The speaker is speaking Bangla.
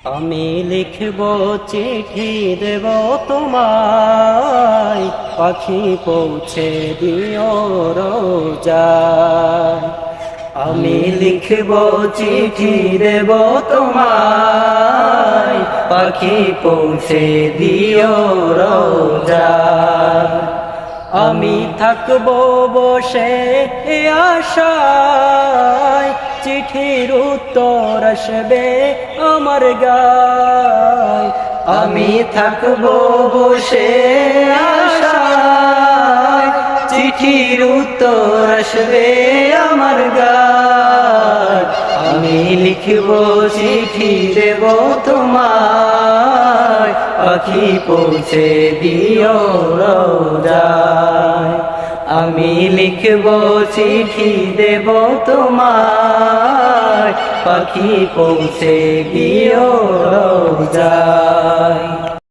আমি লিখব চিঠি দেব তোমায়, পাখি পৌঁছে দিও রোজায়। আমি লিখব চিঠি দেব তোমায়, পাখি পৌঁছে দিও রোজায়। আমি থাকব বসে আশায়, চিঠির উত্তর আসবে আমার গায়। আমি থাকব বসে আশায়, চিঠির উত্তর আসবে আমার গায়। আমি লিখব চিঠি দেব তোমায়, পাখি পৌঁছে দিও রোজায়। আমি লিখব চিঠি দেব তোমায়, পাখি পৌঁছে দিও রোজায়।